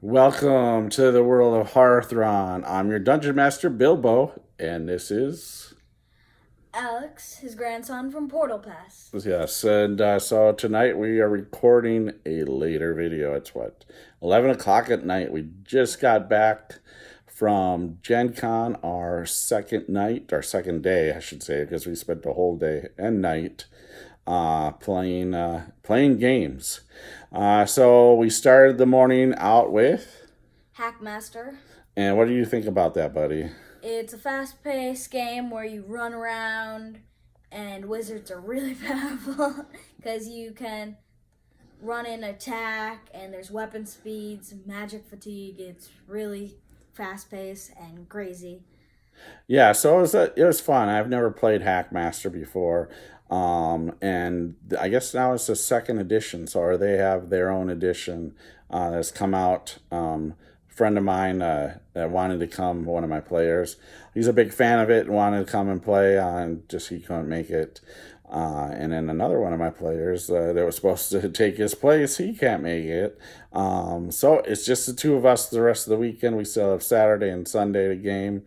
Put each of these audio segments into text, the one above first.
Welcome to the world of Hearthron. I'm your Dungeon Master, Bilbo, and this is. Alex, his grandson from Portal Pass. Yes, and so tonight we are recording a later video. It's 11 o'clock at night. We just got back from Gen Con, our second night, our second day, I should say, because we spent the whole day and night playing games. So we started the morning out with. Hackmaster. And what do you think about that, buddy? It's a fast-paced game where you run around, and wizards are really powerful because you can run and attack, and there's weapon speeds, magic fatigue. It's really fast-paced and crazy. Yeah, so it was fun. I've never played Hackmaster before, and I guess now it's the second edition. So they have their own edition that's come out. Friend of mine that wanted to come, one of my players, he's a big fan of it and wanted to come and play. And just he couldn't make it. And then another one of my players that was supposed to take his place, he can't make it. So it's just the two of us the rest of the weekend. We still have Saturday and Sunday to game.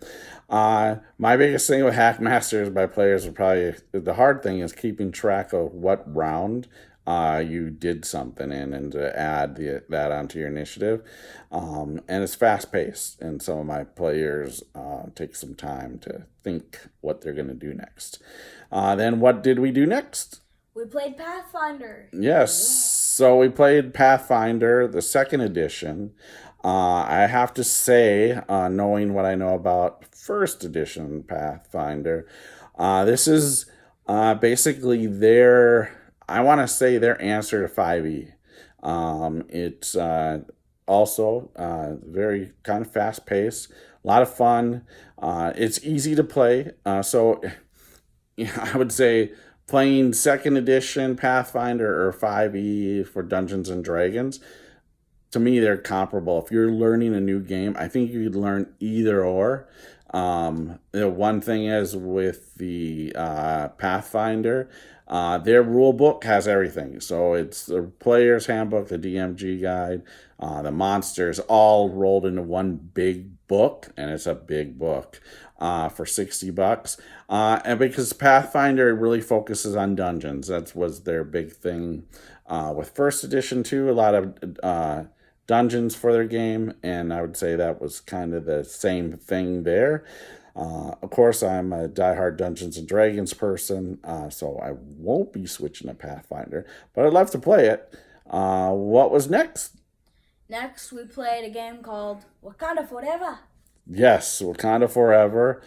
My biggest thing with Hackmasters by players are probably the hard thing is keeping track of what round you did something in and to add that onto your initiative. And it's fast paced, and some of my players take some time to think what they're going to do next. Then what did we do next? We played Pathfinder. Yes, so we played Pathfinder, the second edition. I have to say, knowing what I know about first edition Pathfinder, this is basically I want to say their answer to 5e. It's also very kind of fast paced, a lot of fun. It's easy to play. So I would say playing second edition Pathfinder or 5e for Dungeons and Dragons, to me, they're comparable. If you're learning a new game, I think you could learn either or. The one thing is with the Pathfinder, their rule book has everything. So it's the player's handbook, the DMG guide, the monsters, all rolled into one big book, and it's a big book for $60. And because Pathfinder really focuses on dungeons, that was their big thing. With first edition too, a lot of dungeons for their game, and I would say that was kind of the same thing there. Of course, I'm a diehard Dungeons and Dragons person, so I won't be switching to Pathfinder, but I'd love to play it. What was next? Next, we played a game called Wakanda Forever. Yes, Wakanda Forever.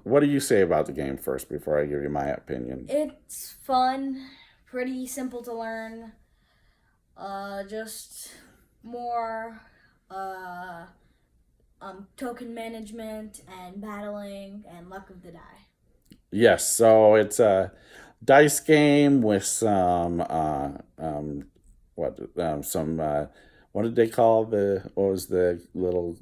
What do you say about the game first before I give you my opinion? It's fun, pretty simple to learn. Just more token management and battling and luck of the die. Yes, so it's a dice game with what did they call what was the little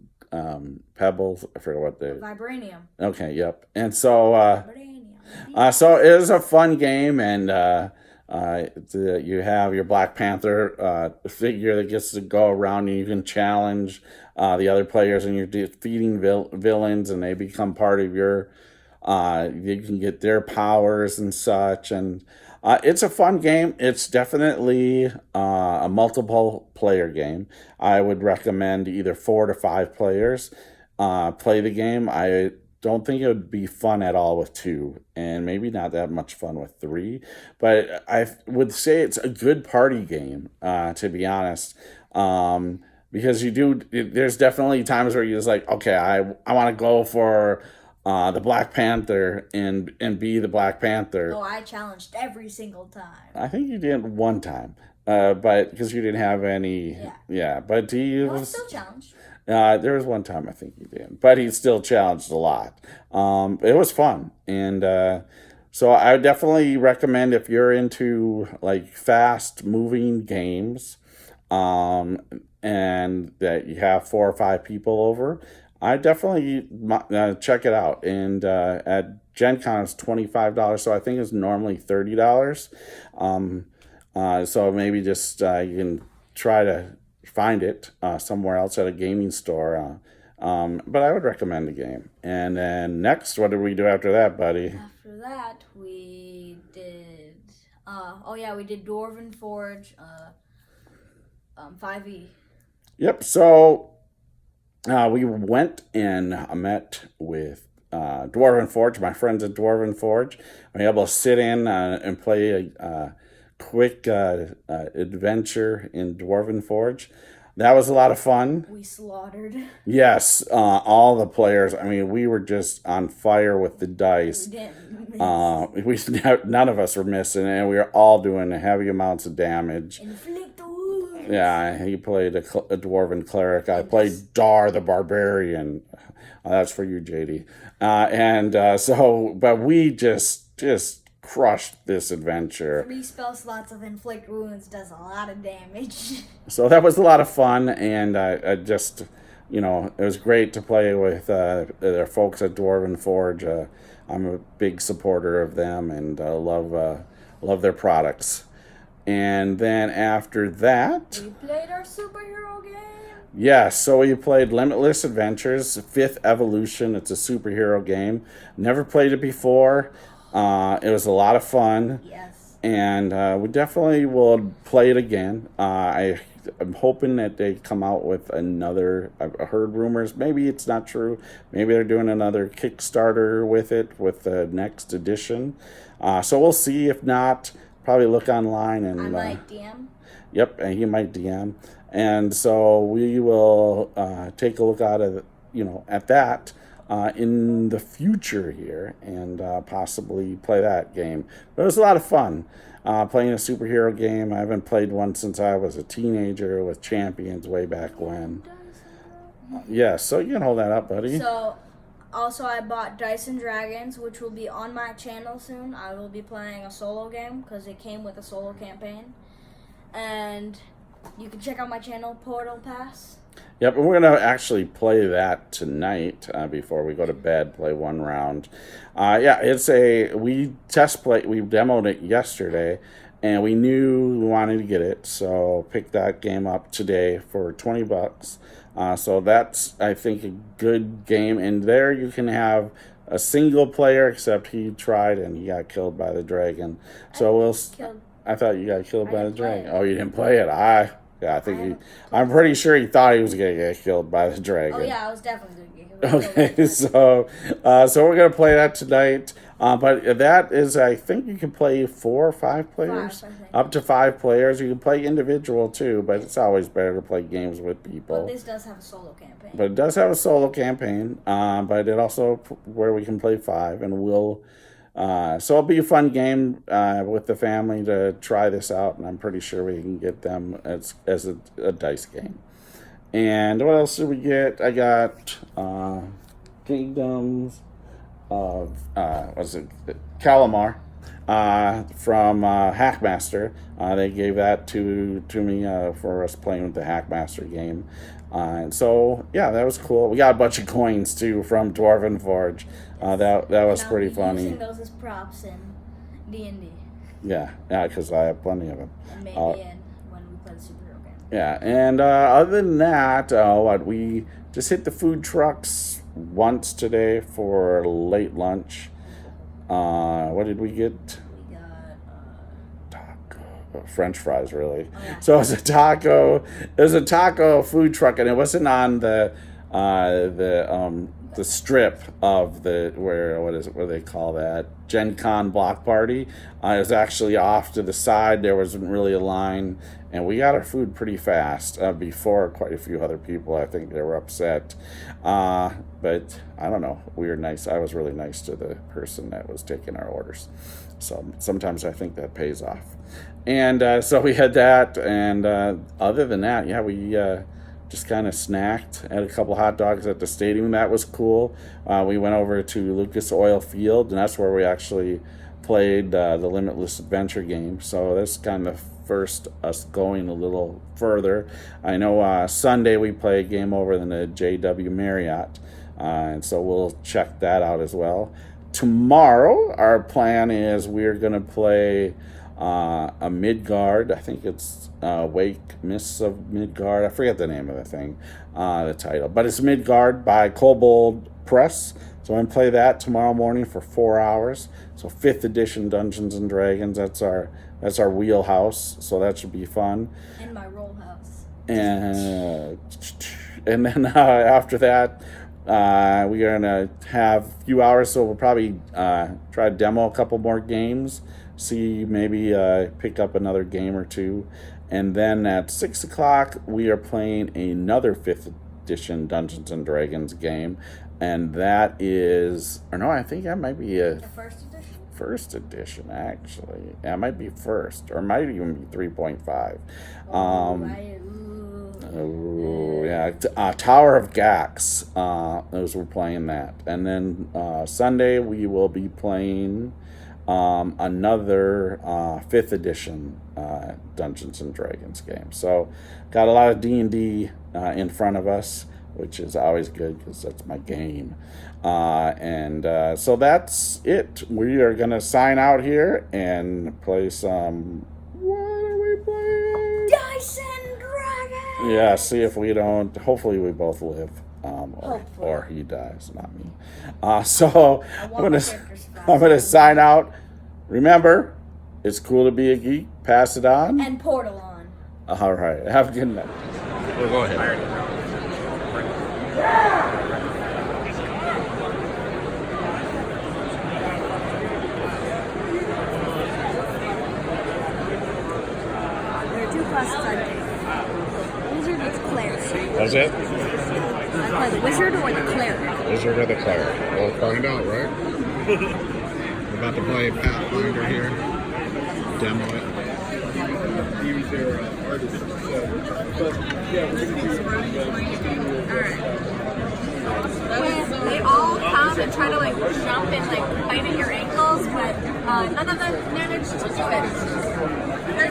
pebbles? I forget what they. Vibranium. Okay, yep. And so Vibranium. so it is a fun game, and you have your Black Panther figure that gets to go around, and you can challenge the other players, and you're defeating villains, and they become part of your. You can get their powers and such, and it's a fun game. It's definitely a multiple player game. I would recommend either 4 to 5 players play the game. I don't think it would be fun at all with 2, and maybe not that much fun with 3. But I would say it's a good party game, to be honest. Because there's definitely times where you're just like, okay, I want to go for the Black Panther and be the Black Panther. Oh, I challenged every single time. I think you did one time, but because you didn't have any. Yeah. But he No, I was. still challenged. There was one time I think he did, but he still challenged a lot. It was fun, and so I would definitely recommend if you're into like fast moving games, and that you have 4 or 5 people over. I definitely check it out. And at Gen Con, it's $25, so I think it's normally $30. So maybe just you can try to find it somewhere else at a gaming store. But I would recommend the game. And then next, what did we do after that, buddy? After that, we did. We did Dwarven Forge, 5e. Yep. So we went and met with Dwarven Forge, my friends at Dwarven Forge. We were able to sit in and play a quick adventure in Dwarven Forge. That was a lot of fun. We slaughtered. Yes, all the players. I mean, we were just on fire with the dice. We didn't None of us were missing, and we were all doing heavy amounts of damage. inflict wounds. Yeah, he played a dwarven cleric. I played Dar the barbarian. That's for you, JD. But we just crushed this adventure. 3 spell slots of inflict wounds does a lot of damage. So that was a lot of fun, and I just, it was great to play with their folks at Dwarven Forge. I'm a big supporter of them and love their products. And then after that, We played our superhero game. yes, so we played Limitless Adventures, 5th Evolution. It's a superhero game. Never played it before. It was a lot of fun. Yes. And we definitely will play it again. I'm hoping that they come out with another. I've heard rumors. Maybe it's not true. Maybe they're doing another Kickstarter with it with the next edition. So we'll see. If not, probably look online and. I might DM. Yep, and he might DM. And so we will take a look at that in the future here and possibly play that game. But it was a lot of fun playing a superhero game. I haven't played one since I was a teenager with Champions way back when. Yeah, so you can hold that up, buddy. So, also I bought Dice and Dragons, which will be on my channel soon. I will be playing a solo game because it came with a solo campaign. And you can check out my channel, Portal Pass. Yep, and we're going to actually play that tonight before we go to bed, play one round. We demoed it yesterday, and we knew we wanted to get it, so picked that game up today for $20. So that's, I think, a good game. And there you can have a single player, except he tried and he got killed by the dragon. I thought you got killed by the dragon. Oh, you didn't play it? I'm pretty sure he thought he was going to get killed by the dragon. Oh yeah, I was definitely going to get killed. Okay, so we're going to play that tonight. But that is, I think you can play 4 or 5 players. 5, I think. Up to 5 players. You can play individual too, but it's always better to play games with people. But this does have a solo campaign. But it does have a solo campaign, but it also where we can play 5, and so it'll be a fun game with the family to try this out, and I'm pretty sure we can get them as a dice game. And what else did we get? I got Kingdoms of Calamar from Hackmaster. They gave that to me for us playing with the Hackmaster game. And so, yeah, that was cool. We got a bunch of coins, too, from Dwarven Forge. That was pretty funny. Using those as props in D&D. Yeah, because I have plenty of them. And maybe when we play the superhero game. Yeah, and other than that, we just hit the food trucks once today for late lunch. What did we get? We got French fries, really. Oh, yeah. So it was a taco food truck, and it wasn't on the strip of what do they call that? Gen Con block party. It was actually off to the side. There wasn't really a line, and we got our food pretty fast before quite a few other people. I think they were upset. But I don't know. We were nice. I was really nice to the person that was taking our orders. So sometimes I think that pays off. And so we had that. And other than that, yeah, we just kind of snacked, had a couple hot dogs at the stadium. That was cool. We went over to Lucas Oil Field, and that's where we actually played the Limitless Adventure game. So that's kind of first us going a little further. I know Sunday we play a game over in the JW Marriott, and so we'll check that out as well. Tomorrow, our plan is we're going to play a Midgard. I think it's Wake Mists of Midgard. I forget the name of the thing, the title, but it's Midgard by Kobold Press. So I'm gonna play that tomorrow morning for 4 hours. So 5th edition Dungeons and Dragons. That's our wheelhouse. So that should be fun. And my roll house. And then after that, we're gonna have a few hours. So we'll probably try to demo a couple more games. See, maybe pick up another game or two. And then at 6 o'clock, we are playing another 5th edition Dungeons and Dragons game. And that is, or no, I think that might be The first edition? first edition, actually. Yeah, it might be first, or it might even be 3.5. Tower of Gax. Those we're playing that. And then Sunday we will be playing another 5th edition Dungeons and Dragons game. So got a lot of D&D in front of us, which is always good because that's my game. So that's it. We are going to sign out here and play some... What are we playing? Dice and Dragons! Yeah, see if we don't... Hopefully we both live. Hopefully. Or he dies, not me. So I I'm want my going characters fast. to sign out. Remember, it's cool to be a geek. Pass it on. And Portal on. All right. Have a good night. Well, go ahead. There are 2 classes I take. Wizard is cleric. That's it? I play the wizard or the cleric. Wizard or the cleric? We'll find out, right? We're about to play Pathfinder here. Demo it. Use their artists. They all come and try to like jump and like bite at your ankles, but none of them manage to do it.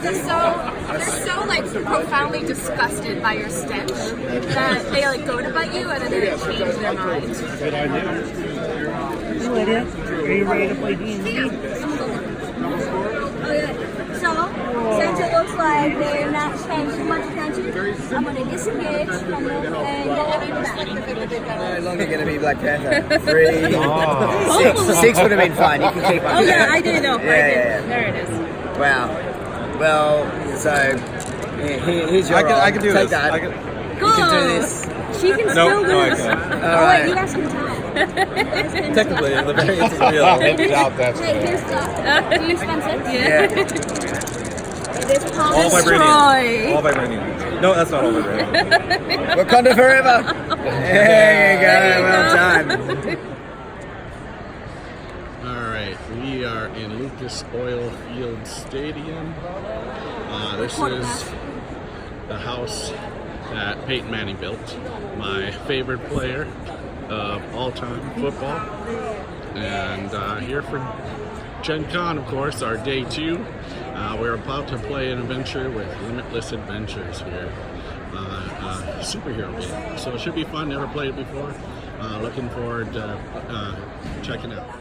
They're so like profoundly disgusted by your stench that they like go to bite you and then they like, change their mind. Good idea. Lydia, are you ready to play D&D? Okay, so since it looks like they're not paying too much attention, I'm going to disengage from them and go over back. It's only going to be Black Panther. 3, 6 would have been fine. You can keep on. Oh yeah, I did know. Yeah. There it is. Wow. Well, so here's your I can do Take this. that. Go. You can do this. She can No, still no, I lose. can't. All Oh, right. wait, you guys can tell. Technically, the variance is real. Maybe doubt that's Hey, here's the... Do you spend 6? Yeah. It is All possible. vibranium. All vibranium. No, that's not all vibranium. Wakanda forever. There you go. Well done. All right, we are in Lucas Oil Field Stadium. This is the house that Peyton Manning built, my favorite player of all time football. And here for Gen Con, of course, our day 2. We're about to play an adventure with Limitless Adventures here. Superhero game. So it should be fun, never played it before. Looking forward to checking it out.